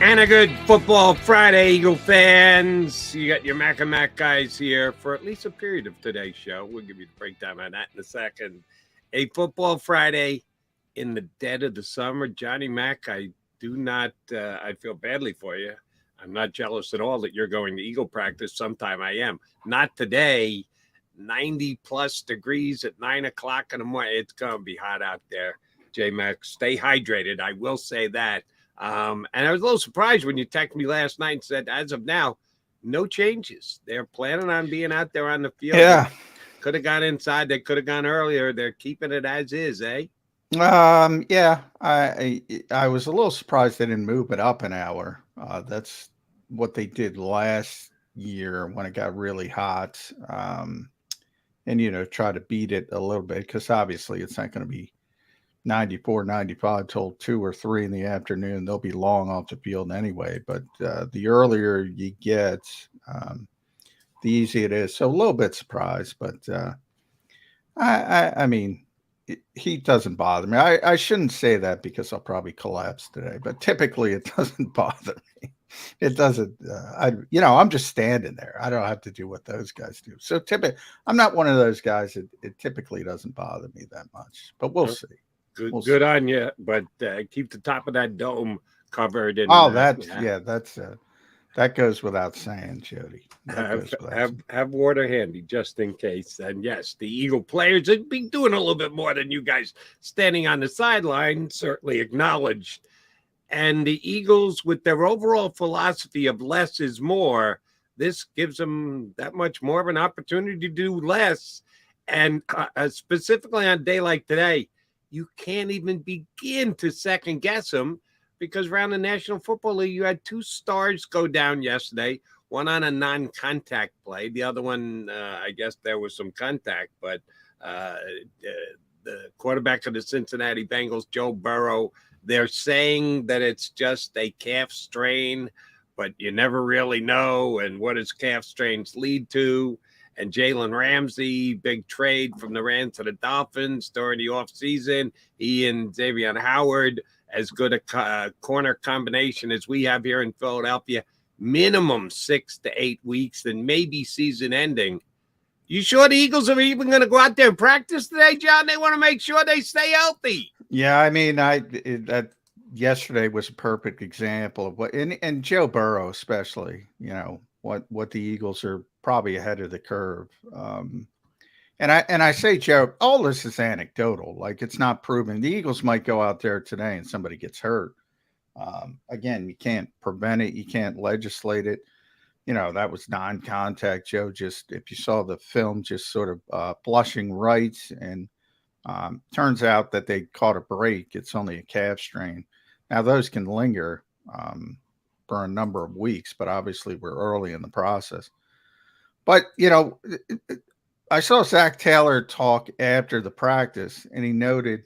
And a good football Friday, Eagle fans. You got your Mac and Mac guys here for at least a period of today's show. We'll give you the breakdown on that in a second. A football Friday in the dead of the summer. Johnny Mac, I feel badly for you. I'm not jealous at all that you're going to Eagle practice. Sometime I am. Not today. 90 plus degrees at 9 o'clock in the morning. It's going to be hot out there. J-Mac, stay hydrated. I will say that. And I was a little surprised when you texted me last night and said, as of now, no changes. They're planning on being out there on the field. Yeah. Could have gone inside. They could have gone earlier. They're keeping it as is, eh? Yeah. I was a little surprised they didn't move it up an hour. That's what they did last year when it got really hot. And try to beat it a little bit because obviously it's not going to be 94, 95 till 2 or 3 in the afternoon. They'll be long off the field anyway. But the earlier you get, the easier it is. So a little bit surprised, but I mean, heat doesn't bother me. I shouldn't say that because I'll probably collapse today. But typically, it doesn't bother me. It doesn't. I'm just standing there. I don't have to do what those guys do. So I'm not one of those guys. It typically doesn't bother me that much. But we'll see. Good on you, but keep the top of that dome covered. And, that goes without saying, Jody. Have water handy just in case. And yes, the Eagle players have been doing a little bit more than you guys standing on the sideline, certainly acknowledged. And the Eagles, with their overall philosophy of less is more, this gives them that much more of an opportunity to do less. And specifically on a day like today, you can't even begin to second guess them because around the National Football League, you had 2 stars go down yesterday, one on a non-contact play. The other one, I guess there was some contact, but the quarterback of the Cincinnati Bengals, Joe Burrow, they're saying that it's just a calf strain, but you never really know. And what does calf strains lead to? And Jalen Ramsey, big trade from the Rams to the Dolphins during the offseason. He and Xavier Howard, as good a corner combination as we have here in Philadelphia, minimum 6 to 8 weeks and maybe season ending. You sure the Eagles are even going to go out there and practice today, John? They want to make sure they stay healthy. Yeah, I mean, that yesterday was a perfect example of what, and Joe Burrow especially, what the Eagles are probably ahead of the curve. And I say, Joe, all this is anecdotal. Like, it's not proven. The Eagles might go out there today and somebody gets hurt. Again, you can't prevent it. You can't legislate it. That was non-contact. Joe just, if you saw the film, just sort of blushing right. And turns out that they caught a break. It's only a calf strain. Now, those can linger for a number of weeks, but obviously we're early in the process. But, I saw Zach Taylor talk after the practice, and he noted,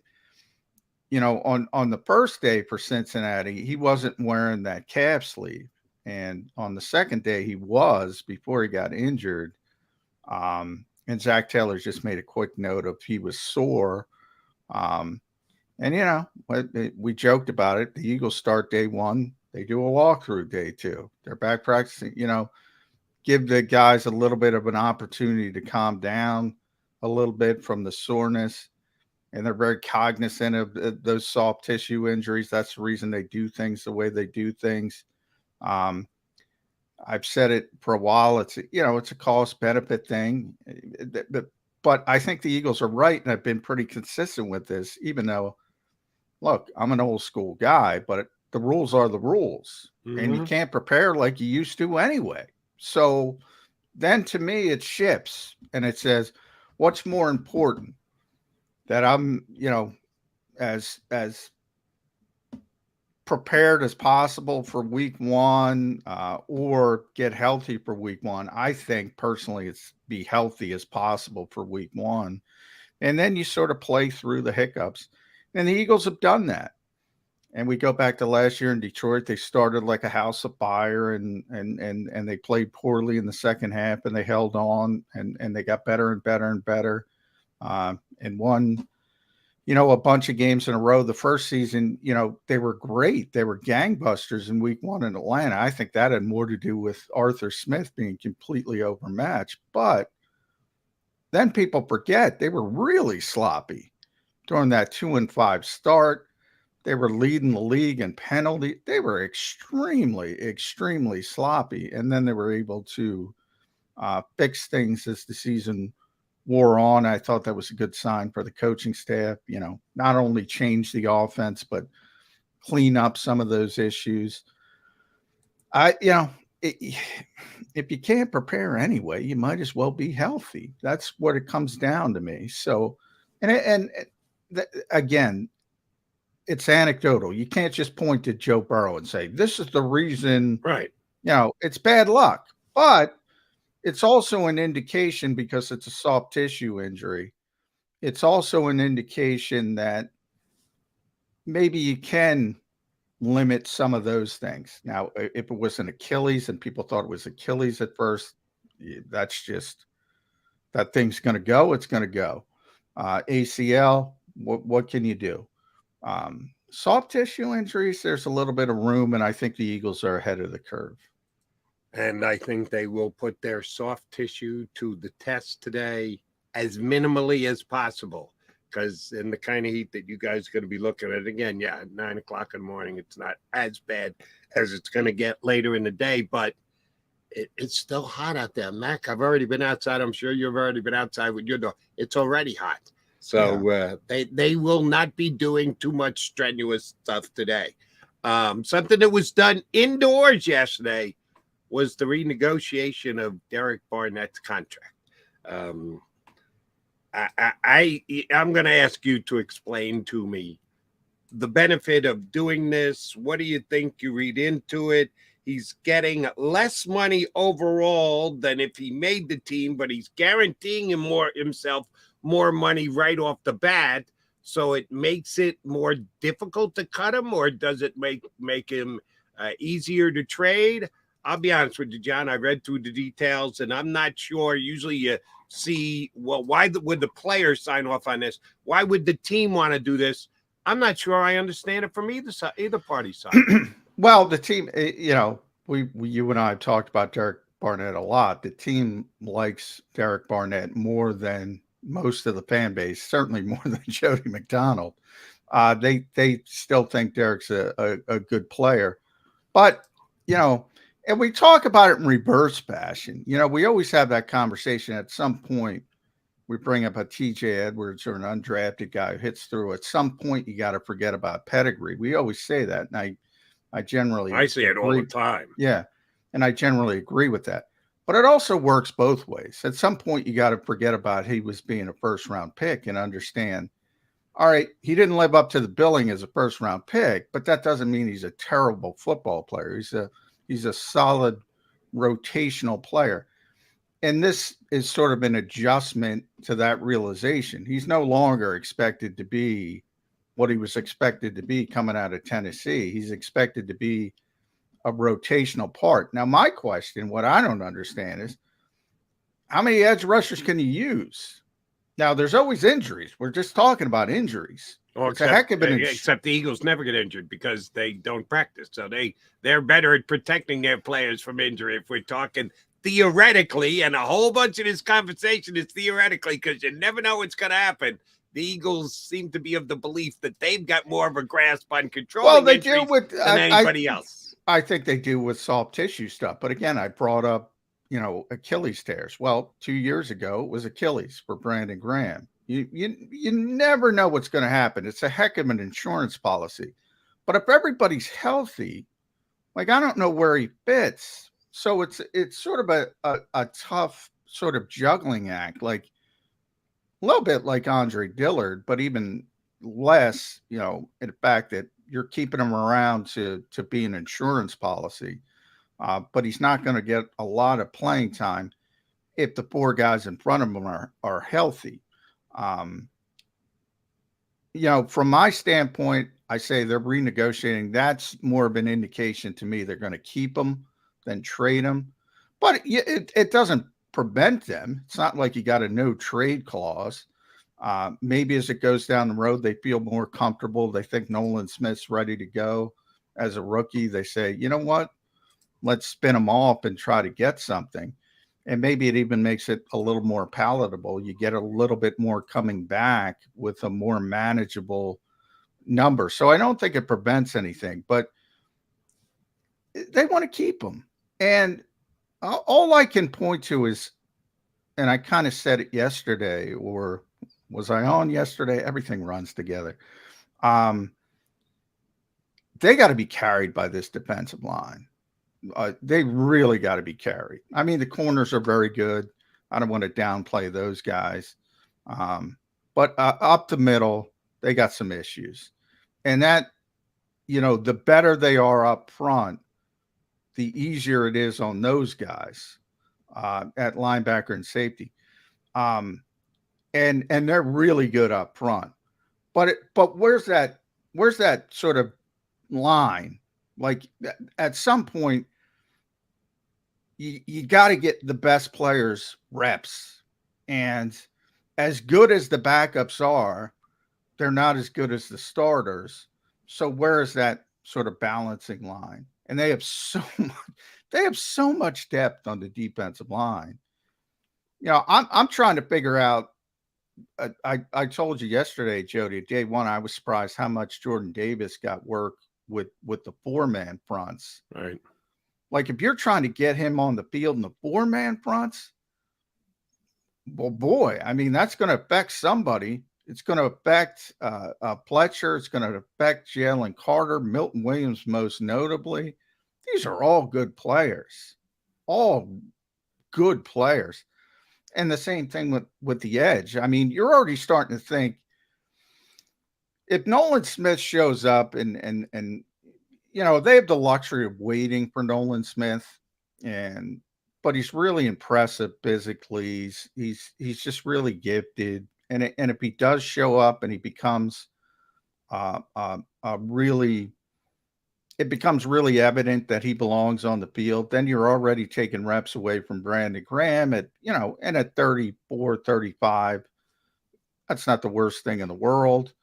on the first day for Cincinnati, he wasn't wearing that calf sleeve. And on the second day, he was before he got injured. And Zach Taylor just made a quick note of he was sore. And, we joked about it. The Eagles start day 1. They do a walkthrough day 2. They're back practicing, give the guys a little bit of an opportunity to calm down a little bit from the soreness. And they're very cognizant of those soft tissue injuries. That's the reason they do things the way they do things. I've said it for a while. It's a cost benefit thing. But I think the Eagles are right. And I've been pretty consistent with this, even though, look, I'm an old school guy, but the rules are the rules. Mm-hmm. And you can't prepare like you used to anyway. So then to me, it shifts and it says, what's more important? That I'm, as prepared as possible for week 1 or get healthy for week 1. I think personally it's be healthy as possible for week 1. And then you sort of play through the hiccups. And the Eagles have done that. And we go back to last year in Detroit. They started like a house of fire and they played poorly in the second half and they held on and they got better and better and better. And won a bunch of games in a row. The first season, they were great. They were gangbusters in week 1 in Atlanta. I think that had more to do with Arthur Smith being completely overmatched. But then people forget they were really sloppy during that 2-5 start. They were leading the league in penalty. They were extremely, extremely sloppy. And then they were able to fix things as the season wore on. I thought that was a good sign for the coaching staff, not only change the offense, but clean up some of those issues. If you can't prepare anyway, you might as well be healthy. That's what it comes down to me. So, again, it's anecdotal. You can't just point to Joe Burrow and say, this is the reason, right? It's bad luck, but it's also an indication, because it's a soft tissue injury. It's also an indication that maybe you can limit some of those things. Now, if it was an Achilles and people thought it was Achilles at first, that's just, that thing's going to go. It's going to go. ACL, what can you do? Soft tissue injuries, there's a little bit of room, and I think the Eagles are ahead of the curve. And I think they will put their soft tissue to the test today as minimally as possible, because in the kind of heat that you guys are going to be looking at, again, at 9 o'clock in the morning, it's not as bad as it's going to get later in the day, but it's still hot out there. Mac, I've already been outside. I'm sure you've already been outside with your dog. It's already hot. So they will not be doing too much strenuous stuff today. Something that was done indoors yesterday was the renegotiation of Derek Barnett's contract. I'm going to ask you to explain to me the benefit of doing this. What do you think you read into it? He's getting less money overall than if he made the team, but he's guaranteeing himself more money right off the bat. So it makes it more difficult to cut him, or does it make him easier to trade? I'll be honest with you, John. I read through the details, and I'm not sure. Usually you see, well, why would the players sign off on this? Why would the team want to do this? I'm not sure I understand it from either party's side. Well, the team, you and I have talked about Derek Barnett a lot. The team likes Derek Barnett more than most of the fan base, certainly more than Jody McDonald. They still think Derek's a good player. But, and we talk about it in reverse fashion. We always have that conversation. At some point, we bring up a TJ Edwards or an undrafted guy who hits through. At some point, you got to forget about pedigree. We always say that. And I say it all the time. Yeah. And I generally agree with that. But it also works both ways. At some point, you got to forget about he was being a first-round pick and understand, all right, he didn't live up to the billing as a first-round pick, but that doesn't mean he's a terrible football player. He's a solid rotational player. And this is sort of an adjustment to that realization. He's no longer expected to be what he was expected to be coming out of Tennessee. He's expected to be a rotational part. Now, my question, what I don't understand is, how many edge rushers can you use? Now, there's always injuries. We're just talking about injuries. Well, except the Eagles never get injured because they don't practice. So they're better at protecting their players from injury. If we're talking theoretically, and a whole bunch of this conversation is theoretically, because you never know what's going to happen. The Eagles seem to be of the belief that they've got more of a grasp on controlling injuries than anybody else. I think they do with soft tissue stuff. But again, I brought up, Achilles tears. Well, 2 years ago, it was Achilles for Brandon Graham. You never know what's going to happen. It's a heck of an insurance policy. But if everybody's healthy, I don't know where he fits. So it's sort of a tough sort of juggling act, like a little bit like Andre Dillard, but even less, in the fact that you're keeping him around to be an insurance policy. But he's not going to get a lot of playing time if the 4 guys in front of him are healthy. From my standpoint, I say they're renegotiating. That's more of an indication to me they're going to keep him than trade him. But it doesn't prevent them. It's not like you got a no trade clause. Maybe as it goes down the road, they feel more comfortable. They think Nolan Smith's ready to go as a rookie. They say, you know what? Let's spin him off and try to get something. And maybe it even makes it a little more palatable. You get a little bit more coming back with a more manageable number. So I don't think it prevents anything, but they want to keep him. And all I can point to is, and I kind of said it yesterday, or was I on yesterday? Everything runs together. They got to be carried by this defensive line. They really got to be carried. I mean, the corners are very good. I don't want to downplay those guys. But up the middle, they got some issues. And that, the better they are up front, the easier it is on those guys at linebacker and safety. And they're really good up front. But where's that sort of line? Like at some point, you got to get the best players reps. And as good as the backups are, they're not as good as the starters. So where is that sort of balancing line? And they have so much depth on the defensive line. I'm trying to figure out. I told you yesterday, Jody, day one, I was surprised how much Jordan Davis got work with the 4-man fronts. Right. Like if you're trying to get him on the field in the 4-man fronts, well, boy, I mean, that's going to affect somebody. It's going to affect Pletcher. It's going to affect Jalen Carter, Milton Williams, most notably. These are all good players, And the same thing with the edge. I mean, you're already starting to think if Nolan Smith shows up and they have the luxury of waiting for Nolan Smith, but he's really impressive physically. He's just really gifted. And if he does show up and he becomes it becomes really evident that he belongs on the field, then you're already taking reps away from Brandon Graham and at 34, 35. That's not the worst thing in the world.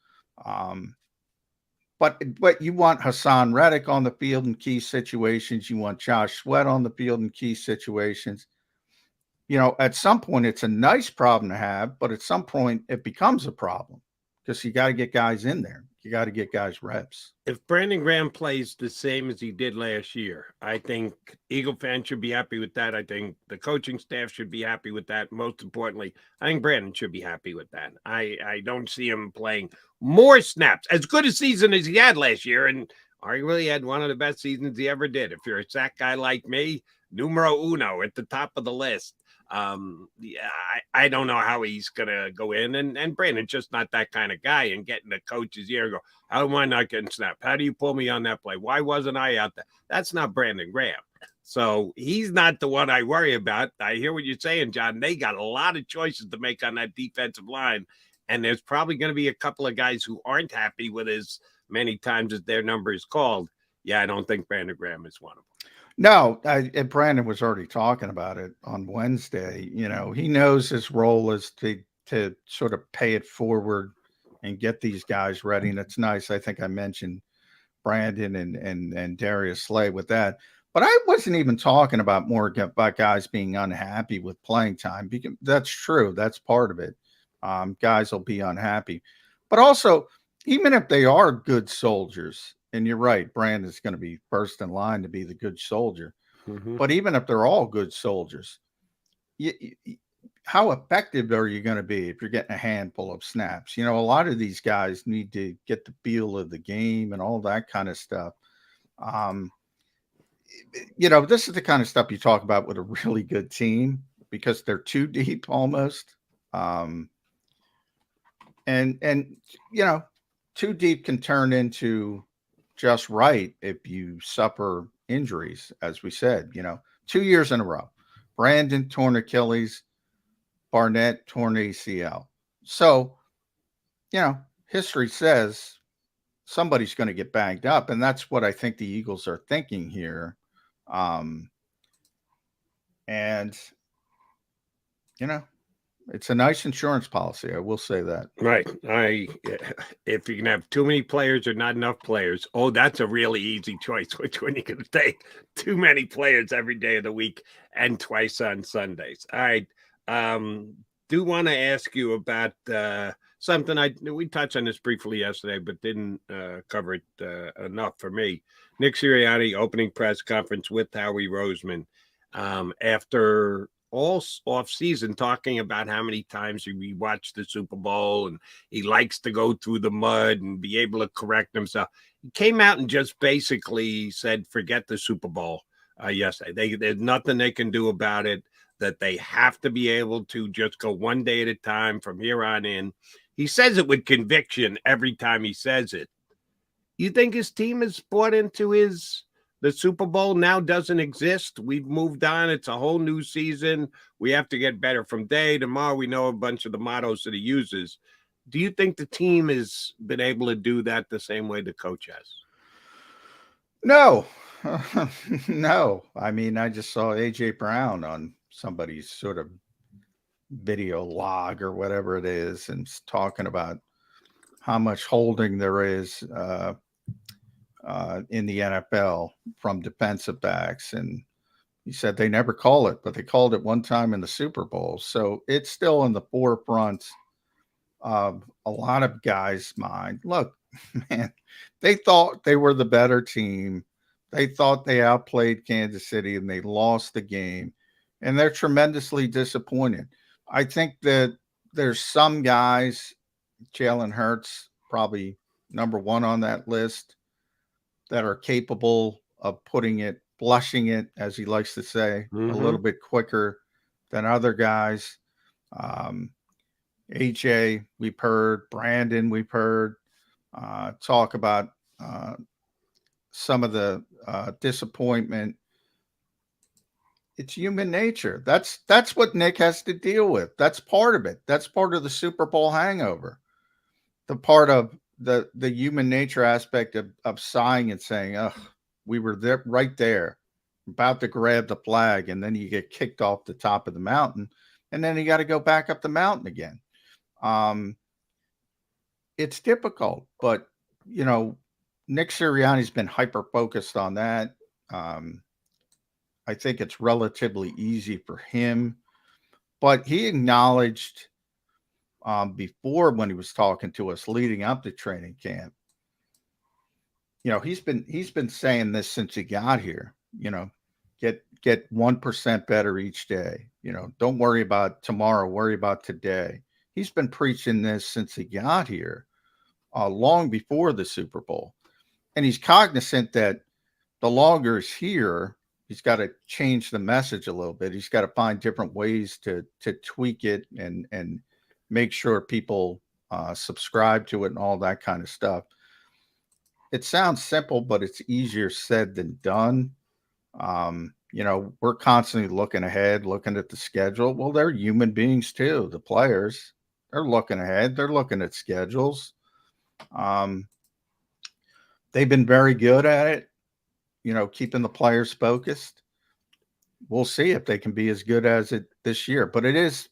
But you want Hassan Reddick on the field in key situations. You want Josh Sweat on the field in key situations. At some point, it's a nice problem to have, but at some point, it becomes a problem because you got to get guys in there. You got to get guys reps. If Brandon Graham plays the same as he did last year, I think Eagle fans should be happy with that. I think the coaching staff should be happy with that. Most importantly, I think Brandon should be happy with that. I don't see him playing more snaps. As good a season as he had last year, and arguably had one of the best seasons he ever did. If you're a sack guy like me, numero uno at the top of the list. I don't know how he's gonna go in, and Brandon's just not that kind of guy. And getting the coach's ear and go, how am I not getting snapped? How do you pull me on that play? Why wasn't I out there? That's not Brandon Graham. So he's not the one I worry about. I hear what you're saying, John. They got a lot of choices to make on that defensive line, and there's probably going to be a couple of guys who aren't happy with as many times as their number is called. Yeah, I don't think Brandon Graham is one of them. No, and Brandon was already talking about it on Wednesday. He knows his role is to sort of pay it forward and get these guys ready. And it's nice. I think I mentioned Brandon and Darius Slay with that. But I wasn't even talking about guys being unhappy with playing time, because that's true. That's part of it. Guys will be unhappy. But also, even if they are good soldiers, and you're right, Brandon's going to be first in line to be the good soldier. Mm-hmm. But even if they're all good soldiers, how effective are you going to be if you're getting a handful of snaps? A lot of these guys need to get the feel of the game and all that kind of stuff. This is the kind of stuff you talk about with a really good team because they're too deep almost. And too deep can turn into just right if you suffer injuries, as we said. 2 years in a row. Brandon torn Achilles, Barnett torn ACL. So, history says somebody's going to get banged up, and that's what I think the Eagles are thinking here. And It's a nice insurance policy. I will say that. Right. If you can have too many players or not enough players, that's a really easy choice. Which one you can take? Too many players every day of the week and twice on Sundays. All right. Do want to ask you about something we touched on this briefly yesterday, but didn't cover it enough for me. Nick Sirianni opening press conference with Howie Roseman after all off season talking about how many times he watched the Super Bowl and he likes to go through the mud and be able to correct himself. He came out and just basically said, forget the Super Bowl yesterday. There's nothing they can do about it, that they have to be able to just go one day at a time from here on in. He says it with conviction every time he says it. You think his team is bought into the Super Bowl now doesn't exist? We've moved on. It's a whole new season. We have to get better from day to tomorrow. We know a bunch of the mottos that he uses. Do you think the team has been able to do that the same way the coach has? No. No. I mean, I just saw A.J. Brown on somebody's sort of video log or whatever it is, and talking about how much holding there is in the NFL from defensive backs. And he said they never call it, but they called it one time in the Super Bowl. So it's still in the forefront of a lot of guys' mind. Look, man, they thought they were the better team. They thought they outplayed Kansas City and they lost the game. And they're tremendously disappointed. I think that there's some guys, Jalen Hurts, probably number one on that list, that are capable of blushing it, as he likes to say, a little bit quicker than other guys. AJ, we've heard. Brandon, we've heard talk about some of the disappointment. It's human nature. That's what Nick has to deal with. That's part of it. That's part of the Super Bowl hangover. The part of the human nature aspect of sighing and saying, "Oh, we were there, right there, about to grab the flag," and then you get kicked off the top of the mountain, and then you got to go back up the mountain again. It's difficult, but Nick Sirianni's been hyper focused on that. I think it's relatively easy for him, but he acknowledged before, when he was talking to us leading up to training camp, he's been saying this since he got here. Get 1% better each day. Don't worry about tomorrow, worry about today. He's been preaching this since he got here, long before the Super Bowl, and he's cognizant that the longer he's here, he's got to change the message a little bit. He's got to find different ways to tweak it and make sure people subscribe to it and all that kind of stuff. It sounds simple, but it's easier said than done. We're constantly looking ahead, looking at the schedule. Well, they're human beings too. The players, they're looking ahead. They're looking at schedules. They've been very good at it, keeping the players focused. We'll see if they can be as good as it this year. But it is,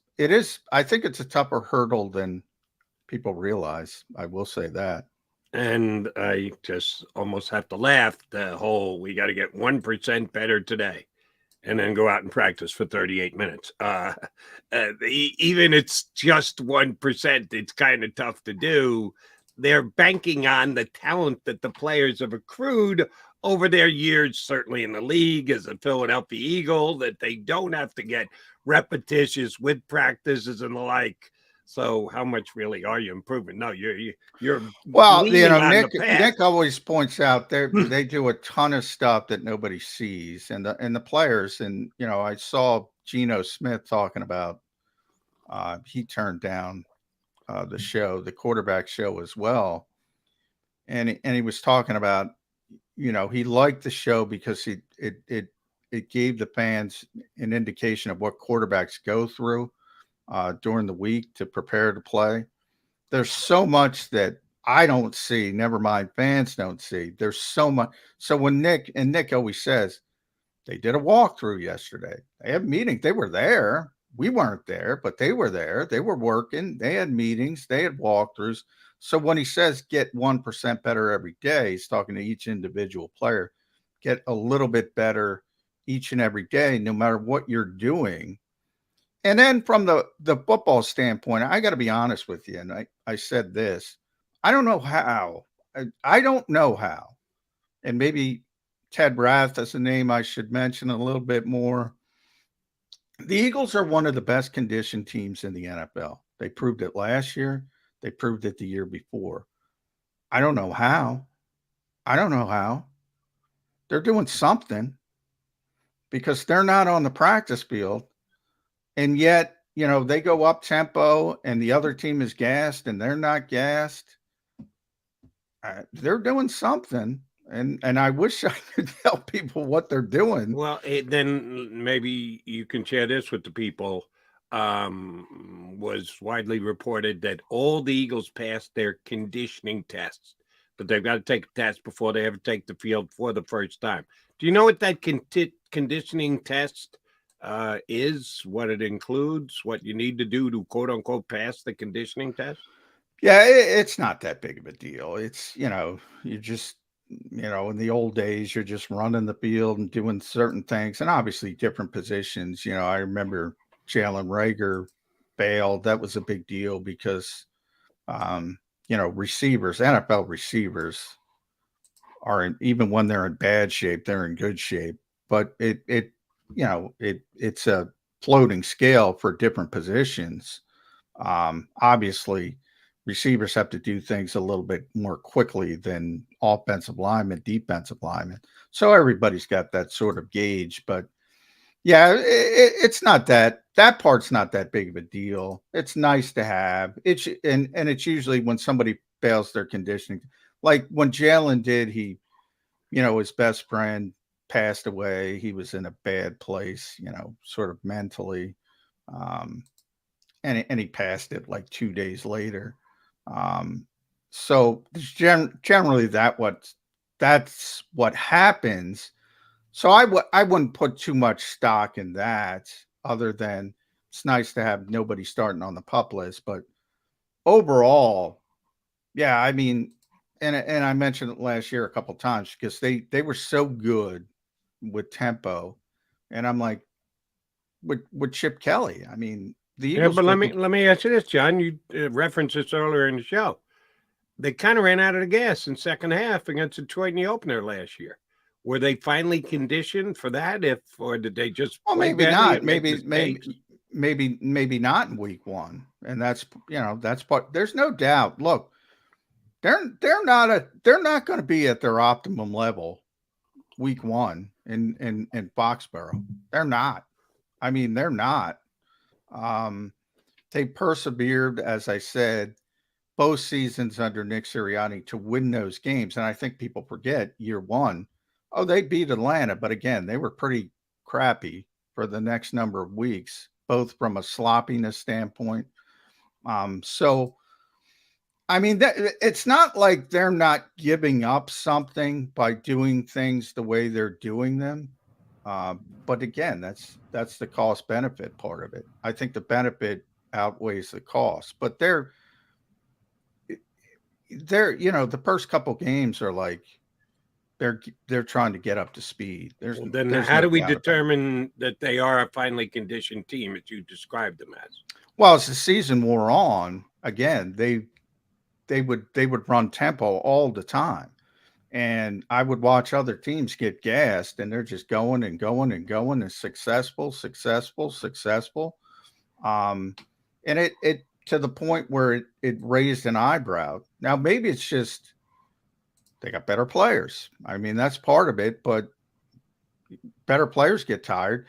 I think it's a tougher hurdle than people realize. I will say that. And I just almost have to laugh, the whole, we got to get 1% better today and then go out and practice for 38 minutes. Even it's just 1%, it's kind of tough to do. They're banking on the talent that the players have accrued over their years, certainly in the league as a Philadelphia Eagle, that they don't have to get repetitious with practices and the like. So how much really are you improving? No, you're well, Nick always points out they do a ton of stuff that nobody sees, and the players, and I saw Geno Smith talking about he turned down the quarterback show as well, and he was talking about he liked the show because it gave the fans an indication of what quarterbacks go through during the week to prepare to play. There's so much that I don't see, never mind fans don't see. There's so much. So when Nick always says they did a walkthrough yesterday, they had a meeting, they were there, We weren't there, but they were there. They were working. They had meetings. They had walkthroughs. So when he says get 1% better every day, he's talking to each individual player. Get a little bit better each and every day, no matter what you're doing. And then from the football standpoint, I got to be honest with you. And I said this, I don't know how. I don't know how. And maybe Ted Rath is a name I should mention a little bit more. The Eagles are one of the best conditioned teams in the NFL. They proved it last year. They proved it the year before. I don't know how. I don't know how. They're doing something because they're not on the practice field. And yet, they go up tempo and the other team is gassed and they're not gassed. They're doing something. And I wish I could tell people what they're doing. Well, then maybe you can share this with the people. Was widely reported that all the Eagles passed their conditioning tests, but they've got to take a test before they ever take the field for the first time. Do you know what that conditioning test is, what it includes, what you need to do to quote unquote pass the conditioning test? Yeah, it's not that big of a deal. It's, you just, in the old days, you're just running the field and doing certain things and obviously different positions. I remember Jalen Reagor bailed. That was a big deal because, receivers, NFL receivers are even when they're in bad shape, they're in good shape, but it's a floating scale for different positions. Obviously receivers have to do things a little bit more quickly than offensive linemen, defensive linemen. So everybody's got that sort of gauge, but yeah, it's not that part's not that big of a deal. It's nice to have. And it's usually when somebody fails their conditioning, like when Jalen did, his best friend passed away. He was in a bad place, sort of mentally. And he passed it like 2 days later. So generally that's what happens. So I wouldn't put too much stock in that, other than it's nice to have nobody starting on the PUP list. But overall, yeah, I mean, and I mentioned it last year a couple of times because they were so good with tempo, and I'm like, with Chip Kelly, I mean, the Eagles. Yeah, but let me ask you this, John. You referenced this earlier in the show. They kind of ran out of the gas in second half against Detroit in the opener last year. Were they finally conditioned for that? Or did they just? Well, maybe not. Maybe not in week one. And that's part. There's no doubt. Look, they're not going to be at their optimum level week one in Foxborough. They're not. I mean, they're not. They persevered, as I said, both seasons under Nick Sirianni to win those games. And I think people forget year one. Oh, they beat Atlanta, but again, they were pretty crappy for the next number of weeks, both from a sloppiness standpoint. So, I mean, it's not like they're not giving up something by doing things the way they're doing them. But again, that's the cost benefit part of it. I think the benefit outweighs the cost, but they're the first couple games are like they're trying to get up to speed. Then how do we determine that they are a finely conditioned team as you described them as? Well, as the season wore on, again, they would run tempo all the time. And I would watch other teams get gassed and they're just going and going and going and successful. And it to the point where it raised an eyebrow. Now, maybe it's just they got better players. I mean, that's part of it, but better players get tired.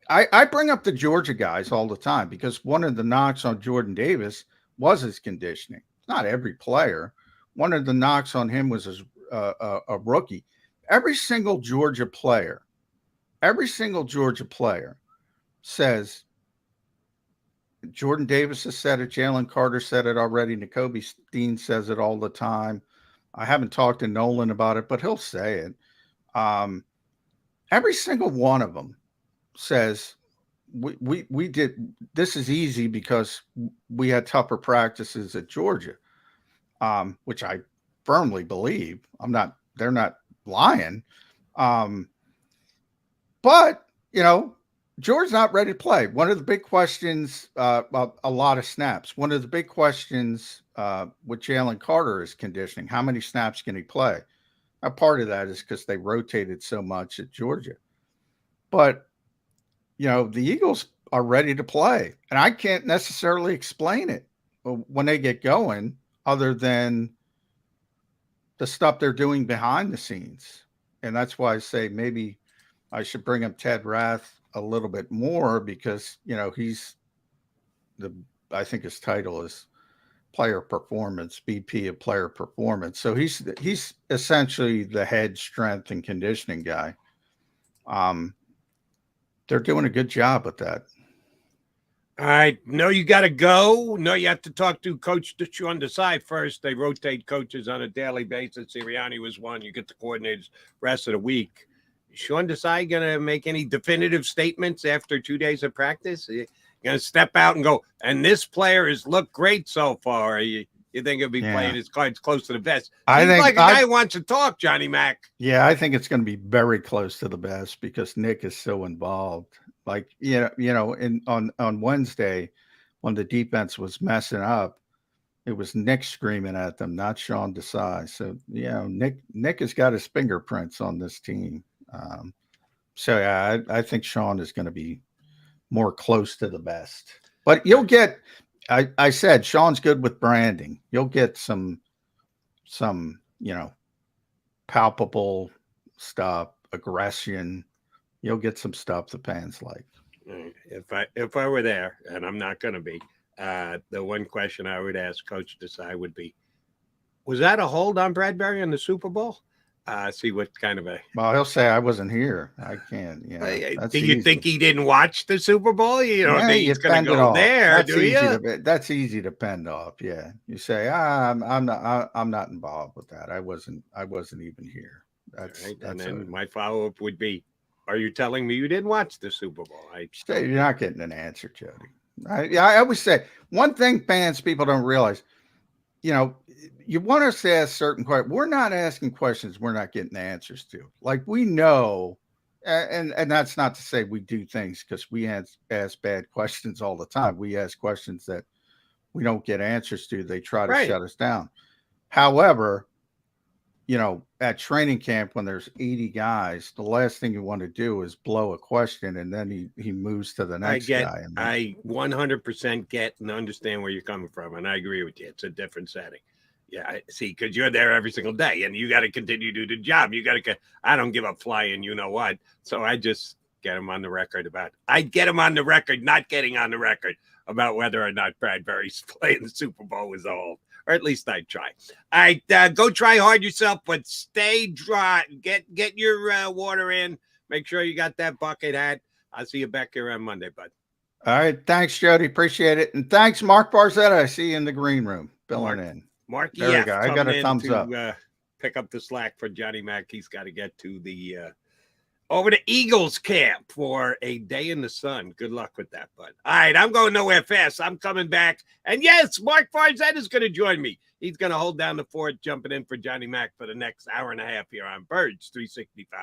I bring up the Georgia guys all the time because one of the knocks on Jordan Davis was his conditioning. Not every player. One of the knocks on him was his a rookie. Every single Georgia player says, Jordan Davis has said it, Jalen Carter said it already, Nakobe Dean says it all the time. I haven't talked to Nolan about it, but he'll say it. Every single one of them says we did. This is easy because we had tougher practices at Georgia, which I firmly believe. They're not lying. Um, but Georgia's not ready to play. One of the big questions, well, a lot of snaps. One of the big questions with Jalen Carter is conditioning. How many snaps can he play? A part of that is because they rotated so much at Georgia. But, the Eagles are ready to play. And I can't necessarily explain it when they get going other than the stuff they're doing behind the scenes. And that's why I say maybe I should bring up Ted Rath a little bit more because, he's I think his title is player performance, VP of player performance. So he's essentially the head strength and conditioning guy. They're doing a good job with that. All right. No, you got to go. No, you have to talk to Coach Sean Desai first. They rotate coaches on a daily basis. Sirianni was one. You get the coordinators rest of the week. Is Sean Desai going to make any definitive statements after 2 days of practice? Going to step out and go, and this player has looked great so far. You think he'll be playing his cards close to the vest? I think like a guy who wants to talk, Johnny Mac. Yeah, I think it's going to be very close to the best because Nick is so involved. Like, on Wednesday when the defense was messing up, it was Nick screaming at them, not Sean Desai. So, Nick has got his fingerprints on this team. I think Sean is going to be more close to the best. But you'll get I said Sean's good with branding. You'll get some palpable stuff, aggression. You'll get some stuff the fans like. If I were there, and I'm not going to be, the one question I would ask Coach Desai would be, was that a hold on Bradbury in the Super Bowl? See what kind of a. Well, he'll say I wasn't here. I can't. Do you think he didn't watch the Super Bowl? You don't think he's going to go there? Do you? That's easy to bend off. Yeah, you say I'm not involved with that. I wasn't even here. That's and then my follow up would be, are you telling me you didn't watch the Super Bowl? You're not getting an answer, Jody. I always say one thing people don't realize. You want us to ask certain questions. We're not asking questions we're not getting answers to. Like we know, and that's not to say we do things because we ask bad questions all the time. We ask questions that we don't get answers to. They try to shut us down. However, at training camp when there's 80 guys, the last thing you want to do is blow a question and then he moves to the next guy. I 100% get and understand where you're coming from, and I agree with you. It's a different setting. Yeah, I see, because you're there every single day, and you got to continue to do the job. You got to. I don't give a flying, you know what? So I just get him on the record about. I get him on the record, not getting on the record about whether or not Bradbury's playing the Super Bowl was all. Or at least I try. All right, go try hard yourself, but stay dry. Get your water in. Make sure you got that bucket hat. I'll see you back here on Monday, bud. All right, thanks, Jody. Appreciate it. And thanks, Mark Barzetta. I see you in the green room. Filling in. Mark, there we go. I got a thumbs up. Pick up the slack for Johnny Mac. He's got to get to the over to Eagles camp for a day in the sun. Good luck with that, bud. All right, I'm going nowhere fast. I'm coming back. And yes, Mark Barzetta is going to join me. He's going to hold down the fort, jumping in for Johnny Mac for the next hour and a half here on Birds 365.